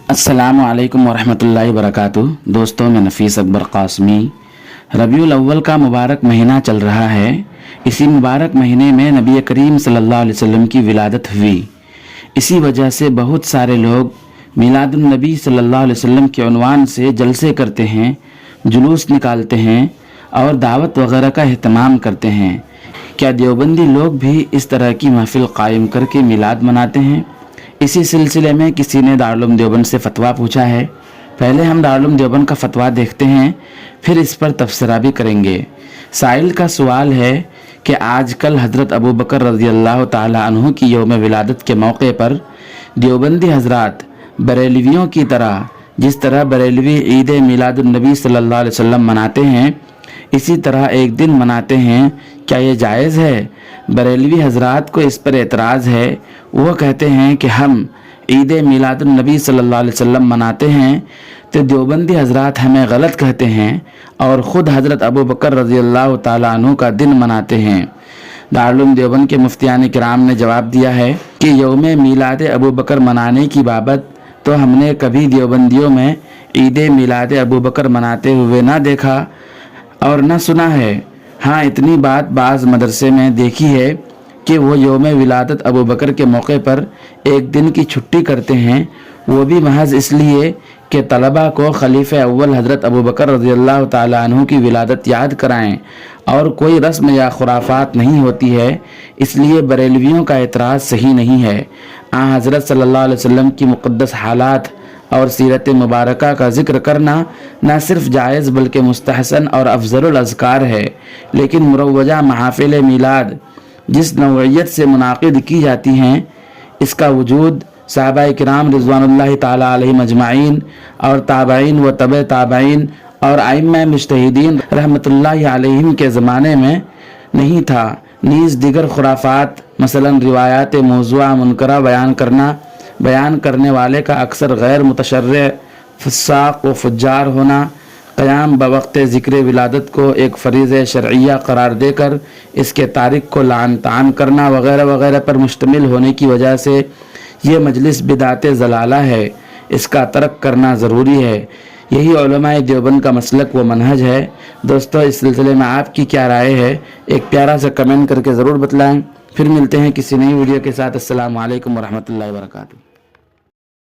अस्सलामु अलैकुम वरहमतुल्लाहि वबरकातुहू। दोस्तों, मैं नफ़ीस अकबर क़ासमी। रबीउल अव्वल का मुबारक महीना चल रहा है। इसी मुबारक महीने में नबी करीम सल्लल्लाहु अलैहि वसल्लम की विलादत हुई। इसी वजह से बहुत सारे लोग मिलादुन नबी सल्लल्लाहु अलैहि वसल्लम के उन्वान से जलसे करते हैं, जुलूस निकालते हैं और दावत वगैरह का अहतमाम करते हैं। क्या देवबंदी लोग भी इस तरह की महफिल कायम करके मिलाद मनाते हैं? इसी सिलसिले में किसी ने दारुल देवबंद से फ़तवा पूछा है। पहले हम दारुल देवबंद का फ़तवा देखते हैं, फिर इस पर तबसरा भी करेंगे। साइल का सवाल है कि आजकल हज़रत अबू बकर रज़ियल्लाहु ताला अन्हु की यौम विलादत के मौके पर देवबंदी हज़रात बरेलवियों की तरह, जिस तरह बरेलवी ईद मिलादुन नबी सल्लल्लाहु अलैहि वसल्लम मनाते हैं, इसी तरह एक दिन मनाते हैं। क्या ये जायज़ है? बरेलवी हज़रात को इस पर एतराज़ है। वो कहते हैं कि हम ईद मिलादुन नबी सल्लल्लाहु अलैहि वसल्लम मनाते हैं तो देवबंदी हज़रात हमें गलत कहते हैं और ख़ुद हज़रत अबू बकर रज़ियल्लाहु ताला अन्हु का दिन मनाते हैं। दारुल देवबंद के मुफ्तियान किराम ने जवाब दिया है कि यौम मिलाद अबू बकर मनाने की बाबत तो हमने कभी देवबंदियों में ईद मिलाद अबू बकर मनाते हुए ना देखा और न सुना है। हाँ, इतनी बात बाज़ मदरसे में देखी है कि वो यौम विलादत अबू बकर के मौके पर एक दिन की छुट्टी करते हैं, वो भी महज इसलिए कि तलबा को खलीफा अव्वल हज़रत अबू बकर रज़ियल्लाहु ताला अन्हु की विलादत याद कराएं और कोई रस्म या खुराफात नहीं होती है। इसलिए बरेलवियों का एतराज़ सही नहीं है। हज़रत सल्लल्लाहु अलैहि वसल्लम की मुक़द्दस हालात और सीरत मुबारका का ज़िक्र करना न सिर्फ जायज़ बल्कि मुस्तहसन और अफजलुल अज़कार है। लेकिन मुरव्वजा महफ़िल मिलाद जिस नौइयत से मुनाक़िद की जाती हैं, इसका वजूद सहाबाए किराम रिज़वानुल्लाहि ताला अलैहिम अजमाइन और ताबईन व तबे ताबईन और आइम्मा मुज्तहिदीन रहमतुल्लाहि अलैहिम के ज़माने में नहीं था। नीज़ दिगर खुराफात मसलन रिवायात मौज़ूआ मुनकरा बयान करने वाले का अक्सर गैर मुतशर्रिअ, फुस्साक़ व फुज्जार होना, क़याम बवक़्त ज़िक्र विलादत को एक फ़रीज़े शरइया करार देकर इसके तारिक को लान तान करना वगैरह वगैरह पर मुश्तमिल होने की वजह से ये मजलिस बिदात ज़लाला है। इसका तर्क करना ज़रूरी है। यही उलमाए देवबंद का मसलक व मनहज है। दोस्तों, इस सिलसिले में आपकी क्या राय है? एक प्यारा सा कमेंट करके ज़रूर बतलाएँ। फिर मिलते हैं किसी नई वीडियो के साथ। अस्सलामु अलैकुम वरहमतुल्लाहि वबरकातुहू।